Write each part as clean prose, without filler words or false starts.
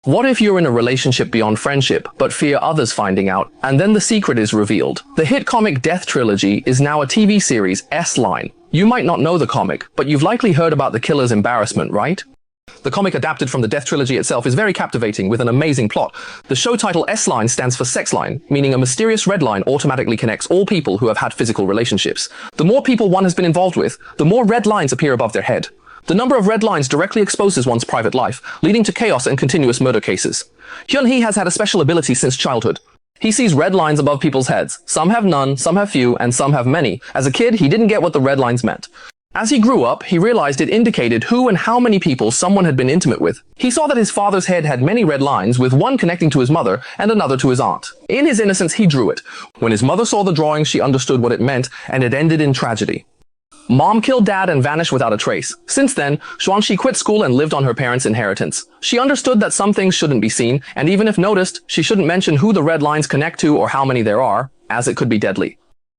What if you're in a relationship beyond friendship, but fear others finding out, and then the secret is revealed? The hit comic Death Trilogy is now a TV series, S-Line. You might not know the comic, but you've likely heard about the killer's embarrassment, right? The comic adapted from the Death Trilogy itself is very captivating with an amazing plot. The show title S-Line stands for sex line, meaning a mysterious red line automatically connects all people who have had physical relationships. The more people one has been involved with, the more red lines appear above their head. The number of red lines directly exposes one's private life, leading to chaos and continuous murder cases. Hyun-hee has had a special ability since childhood. He sees red lines above people's heads. Some have none, some have few, and some have many. As a kid, he didn't get what the red lines meant. As he grew up, he realized it indicated who and how many people someone had been intimate with. He saw that his father's head had many red lines, with one connecting to his mother and another to his aunt. In his innocence, he drew it. When his mother saw the drawing, she understood what it meant, and it ended in tragedy. Mom killed dad and vanished without a trace. Since then, Xuanxi quit school and lived on her parents' inheritance. She understood that some things shouldn't be seen, and even if noticed, she shouldn't mention who the red lines connect to or how many there are, as it could be deadly.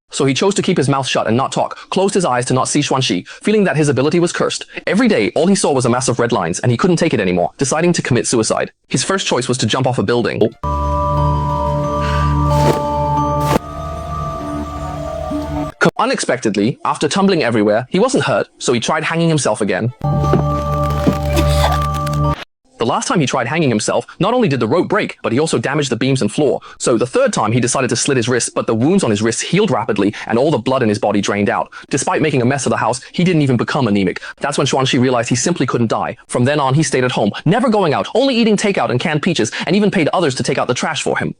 So he chose to keep his mouth shut and not talk, closed his eyes to not see Xuanxi, feeling that his ability was cursed. Every day, all he saw was a mass of red lines, and he couldn't take it anymore, deciding to commit suicide. His first choice was to jump off a building. Unexpectedly, after tumbling everywhere, he wasn't hurt, so he tried hanging himself again. The last time he tried hanging himself, not only did the rope break, but he also damaged the beams and floor. So the third time he decided to slit his wrists, but the wounds on his wrists healed rapidly and all the blood in his body drained out. Despite making a mess of the house, he didn't even become anemic. That's when Xuanxi realized he simply couldn't die. From then on, he stayed at home, never going out, only eating takeout and canned peaches, and even paid others to take out the trash for him.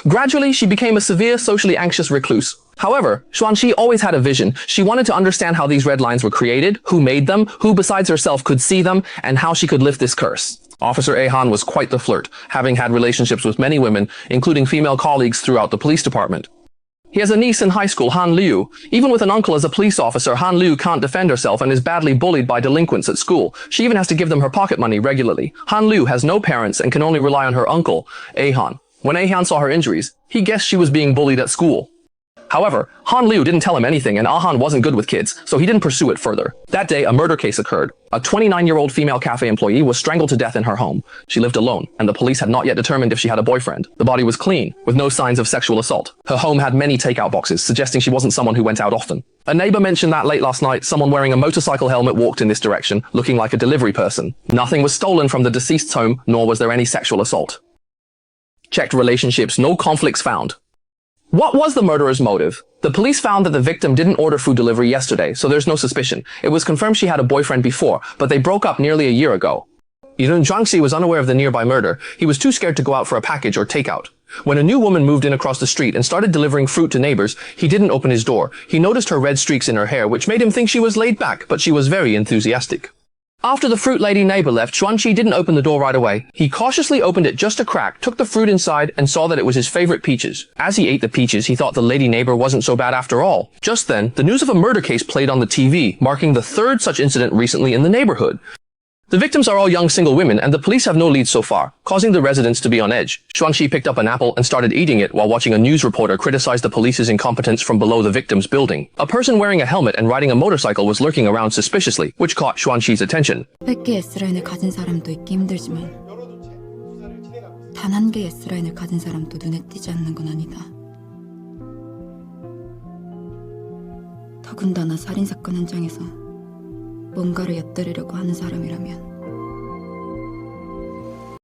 Gradually, she became a severe, socially anxious recluse. However, Xuanxi always had a vision. She wanted to understand how these red lines were created, who made them, who besides herself could see them, and how she could lift this curse. Officer A-han was quite the flirt, having had relationships with many women, including female colleagues throughout the police department. He has a niece in high school, Han Liu. Even with an uncle as a police officer, Han Liu can't defend herself and is badly bullied by delinquents at school. She even has to give them her pocket money regularly. Han Liu has no parents and can only rely on her uncle, A-han. When A-han saw her injuries, he guessed she was being bullied at school. However, Han Liu didn't tell him anything and A-han wasn't good with kids, so he didn't pursue it further. That day, a murder case occurred. A 29-year-old female cafe employee was strangled to death in her home. She lived alone, and the police had not yet determined if she had a boyfriend. The body was clean, with no signs of sexual assault. Her home had many takeout boxes, suggesting she wasn't someone who went out often. A neighbor mentioned that late last night, someone wearing a motorcycle helmet walked in this direction, looking like a delivery person. Nothing was stolen from the deceased's home, nor was there any sexual assault. Checked relationships, no conflicts found. What was the murderer's motive? The police found that the victim didn't order food delivery yesterday, so there's no suspicion. It was confirmed she had a boyfriend before, but they broke up nearly a year ago. Yun Jiangxi was unaware of the nearby murder. He was too scared to go out for a package or takeout. When a new woman moved in across the street and started delivering fruit to neighbors, he didn't open his door. He noticed her red streaks in her hair, which made him think she was laid back, but she was very enthusiastic. After the fruit lady neighbor left, Xuanxi didn't open the door right away. He cautiously opened it just a crack, took the fruit inside, and saw that it was his favorite peaches. As he ate the peaches, he thought the lady neighbor wasn't so bad after all. Just then, the news of a murder case played on the TV, marking the third such incident recently in the neighborhood. The victims are all young single women, and the police have no leads so far, causing the residents to be on edge. Xuanxi picked up an apple and started eating it while watching a news reporter criticize the police's incompetence from below the victim's building. A person wearing a helmet and riding a motorcycle was lurking around suspiciously, which caught Xuanxi's attention. 100개의 S라인을 가진 사람도 있기 힘들지만 단 한 개의 S라인을 가진 사람도 눈에 띄지 않는 건 아니다. 더군다나 살인사건 현장에서 뭔가를 엿들으려고 하는 사람이라면.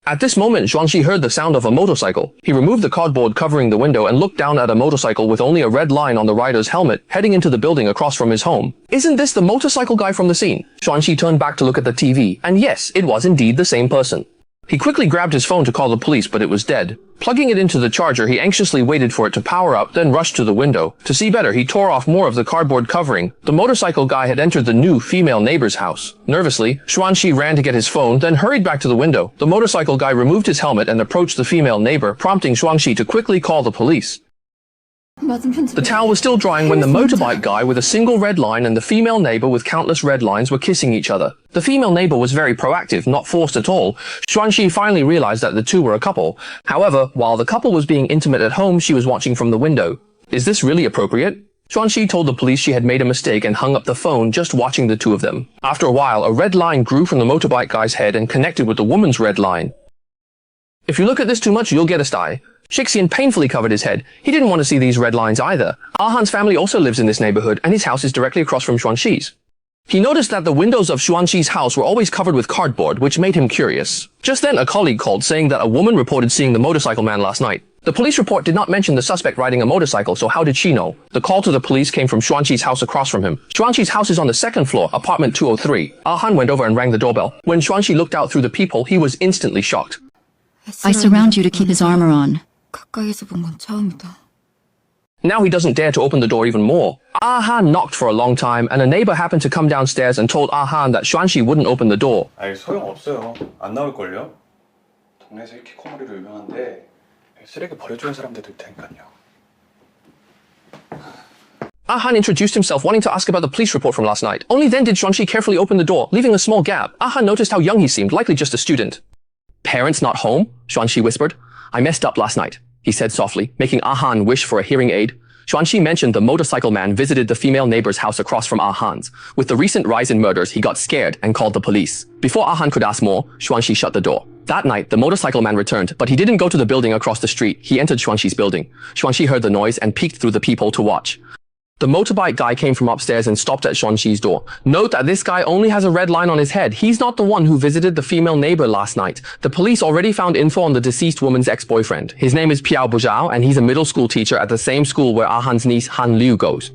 At this moment, Xuanxi heard the sound of a motorcycle. He removed the cardboard covering the window and looked down at a motorcycle with only a red line on the rider's helmet, heading into the building across from his home. Isn't this the motorcycle guy from the scene? Xuanxi turned back to look at the TV, and yes, it was indeed the same person. He quickly grabbed his phone to call the police, but it was dead. Plugging it into the charger, he anxiously waited for it to power up, then rushed to the window. To see better, he tore off more of the cardboard covering. The motorcycle guy had entered the new female neighbor's house. Nervously, Xuanxi ran to get his phone, then hurried back to the window. The motorcycle guy removed his helmet and approached the female neighbor, prompting Xuanxi to quickly call the police. The towel was still drying when the motorbike guy with a single red line and the female neighbor with countless red lines were kissing each other. The female neighbor was very proactive, not forced at all. Xuanxi finally realized that the two were a couple. However, while the couple was being intimate at home, she was watching from the window. Is this really appropriate? Xuanxi told the police she had made a mistake and hung up the phone just watching the two of them. After a while, a red line grew from the motorbike guy's head and connected with the woman's red line. If you look at this too much, you'll get a sty. Shixian painfully covered his head. He didn't want to see these red lines either. Ahan's family also lives in this neighborhood, and his house is directly across from Xuanxi's. He noticed that the windows of Xuanxi's house were always covered with cardboard, which made him curious. Just then, a colleague called saying that a woman reported seeing the motorcycle man last night. The police report did not mention the suspect riding a motorcycle, so how did she know? The call to the police came from Xuanxi's house across from him. Xuanxi's house is on the second floor, apartment 203. Ahan went over and rang the doorbell. When Xuanxi looked out through the peephole, he was instantly shocked. I surround you to keep his armor on. 가까이에서 본 건 처음이다. Now he doesn't dare to open the door even more. Ahan knocked for a long time, and a neighbor happened to come downstairs and told Ahan that Xuanxi wouldn't open the door. 아이 소용없어요. 안 나올걸요? 동네에서 이렇게 코머리로 유명한데 쓰레기 버려주는 사람들도 있다니까요. Ahan introduced himself, wanting to ask about the police report from last night. Only then did Xuanxi carefully open the door, leaving a small gap. Ahan noticed how young he seemed, likely just a student. Parents not home? Xuanxi whispered. I messed up last night, he said softly, making Ahan wish for a hearing aid. Xuanxi mentioned the motorcycle man visited the female neighbor's house across from Ahan's. With the recent rise in murders, he got scared and called the police. Before Ahan could ask more, Xuanxi shut the door. That night, the motorcycle man returned, but he didn't go to the building across the street. He entered Xuanxi's building. Xuanxi heard the noise and peeked through the peephole to watch. The motorbike guy came from upstairs and stopped at Xuanxi's door. Note that this guy only has a red line on his head. He's not the one who visited the female neighbor last night. The police already found info on the deceased woman's ex-boyfriend. His name is Piao Buzhao, and he's a middle school teacher at the same school where Ahan's niece Han Liu goes.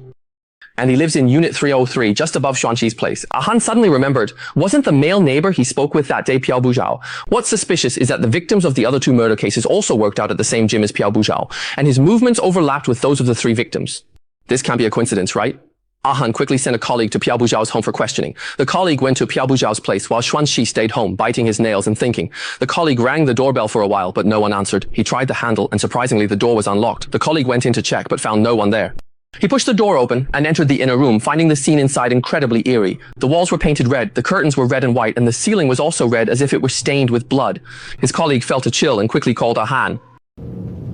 And he lives in Unit 303, just above Xuanxi's place. Ahan suddenly remembered, wasn't the male neighbor he spoke with that day Piao Buzhao? What's suspicious is that the victims of the other two murder cases also worked out at the same gym as Piao Buzhao, and his movements overlapped with those of the three victims. This can't be a coincidence, right? Ahan quickly sent a colleague to Piao Buzhao's home for questioning. The colleague went to Piao Buzhao's place while Xuanxi stayed home, biting his nails and thinking. The colleague rang the doorbell for a while, but no one answered. He tried the handle, and surprisingly, the door was unlocked. The colleague went in to check, but found no one there. He pushed the door open and entered the inner room, finding the scene inside incredibly eerie. The walls were painted red, the curtains were red and white, and the ceiling was also red as if it were stained with blood. His colleague felt a chill and quickly called Ahan.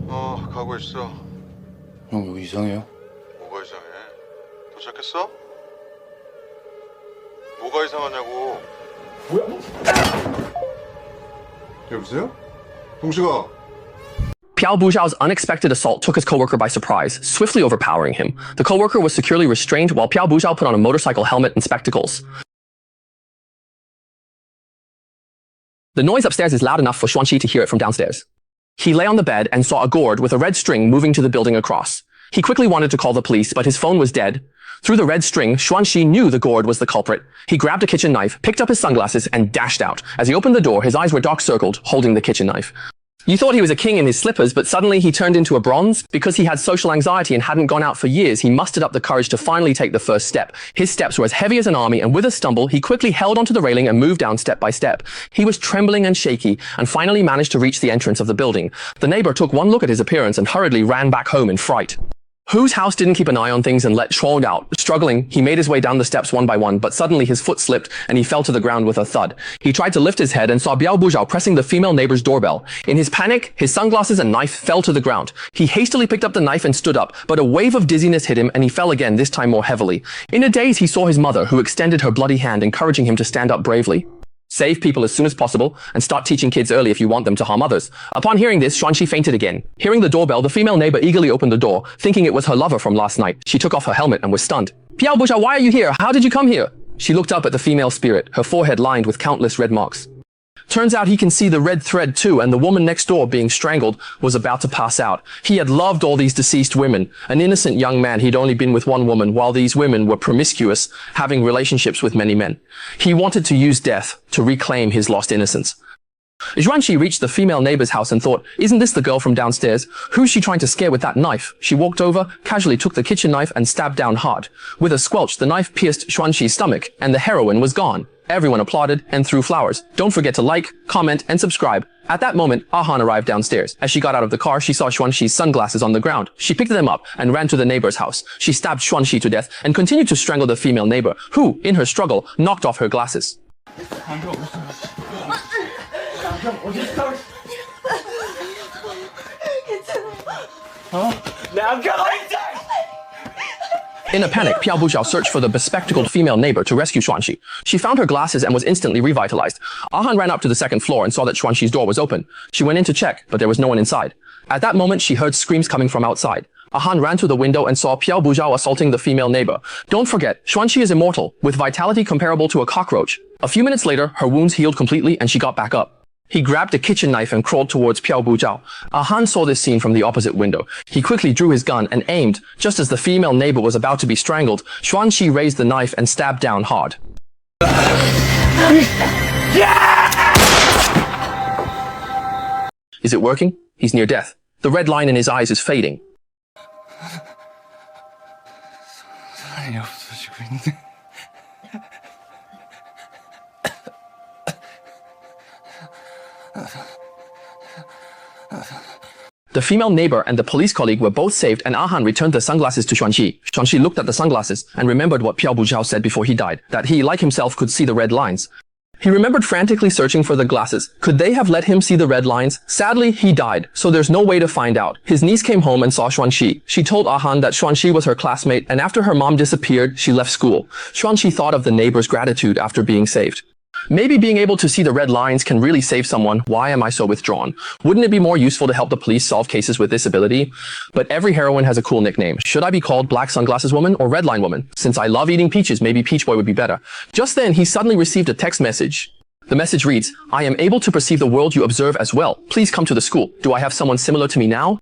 가고 있어. 형 여기 이상해요? 뭐가 이상해? 도착했어? 뭐가 이상하냐고. 여보세요? 동식아. Piao Buzhao's unexpected assault took his coworker by surprise, swiftly overpowering him. The coworker was securely restrained while Piao Buzhao put on a motorcycle helmet and spectacles. The noise upstairs is loud enough for Xuanxi to hear it from downstairs. He lay on the bed and saw a gourd with a red string moving to the building across. He quickly wanted to call the police, but his phone was dead. Through the red string, Xuanxi knew the gourd was the culprit. He grabbed a kitchen knife, picked up his sunglasses, and dashed out. As he opened the door, his eyes were dark-circled, holding the kitchen knife. You thought he was a king in his slippers, but suddenly he turned into a bronze. Because he had social anxiety and hadn't gone out for years, he mustered up the courage to finally take the first step. His steps were as heavy as an army, and with a stumble, he quickly held onto the railing and moved down step by step. He was trembling and shaky, and finally managed to reach the entrance of the building. The neighbor took one look at his appearance and hurriedly ran back home in fright. Whose house didn't keep an eye on things and let Chord out? Struggling, he made his way down the steps one by one, but suddenly his foot slipped and he fell to the ground with a thud. He tried to lift his head and saw Piao Buzhao pressing the female neighbor's doorbell. In his panic, his sunglasses and knife fell to the ground. He hastily picked up the knife and stood up, but a wave of dizziness hit him and he fell again, this time more heavily. In a daze, he saw his mother, who extended her bloody hand, encouraging him to stand up bravely. Save people as soon as possible, and start teaching kids early if you want them to harm others. Upon hearing this, Xuanxi fainted again. Hearing the doorbell, the female neighbor eagerly opened the door, thinking it was her lover from last night. She took off her helmet and was stunned. Piao Buzhao, why are you here? How did you come here? She looked up at the female spirit, her forehead lined with countless red marks. Turns out he can see the red thread too, and the woman next door, being strangled, was about to pass out. He had loved all these deceased women. An innocent young man, he'd only been with one woman, while these women were promiscuous, having relationships with many men. He wanted to use death to reclaim his lost innocence. Xuanxi reached the female neighbor's house and thought, isn't this the girl from downstairs? Who's she trying to scare with that knife? She walked over, casually took the kitchen knife and stabbed down hard. With a squelch, the knife pierced Xuanxi's stomach, and the heroine was gone. Everyone applauded and threw flowers. Don't forget to like, comment, and subscribe. At that moment, Ahan arrived downstairs. As she got out of the car, she saw Xuanxi's sunglasses on the ground. She picked them up and ran to the neighbor's house. She stabbed Xuanxi to death and continued to strangle the female neighbor, who, in her struggle, knocked off her glasses. In a panic, Piao Buzhao searched for the bespectacled female neighbor to rescue Xuanxi. She found her glasses and was instantly revitalized. Han ran up to the second floor and saw that Xuanxi's door was open. She went in to check, but there was no one inside. At that moment, she heard screams coming from outside. Han ran to the window and saw Piao Buzhao assaulting the female neighbor. Don't forget, Xuanxi is immortal, with vitality comparable to a cockroach. A few minutes later, her wounds healed completely and she got back up. He grabbed a kitchen knife and crawled towards Piao Buzhao. Han saw this scene from the opposite window. He quickly drew his gun and aimed. Just as the female neighbor was about to be strangled, Xuanxi raised the knife and stabbed down hard. Is it working? He's near death. The red line in his eyes is fading. 사랑이 없어지고 있네. The female neighbor and the police colleague were both saved, and Han returned the sunglasses to Xuanxi. Xuanxi looked at the sunglasses and remembered what Piao Buzhao said before he died, that he, like himself, could see the red lines. He remembered frantically searching for the glasses. Could they have let him see the red lines? Sadly, he died, so there's no way to find out. His niece came home and saw Xuanxi. She told Han that Xuanxi was her classmate, and after her mom disappeared, she left school. Xuanxi thought of the neighbor's gratitude after being saved. Maybe being able to see the red lines can really save someone. Why am I so withdrawn? Wouldn't it be more useful to help the police solve cases with this ability? But every heroine has a cool nickname. Should I be called Black Sunglasses Woman or Red Line Woman? Since I love eating peaches, maybe Peach Boy would be better. Just then, he suddenly received a text message. The message reads, I am able to perceive the world you observe as well. Please come to the school. Do I have someone similar to me now?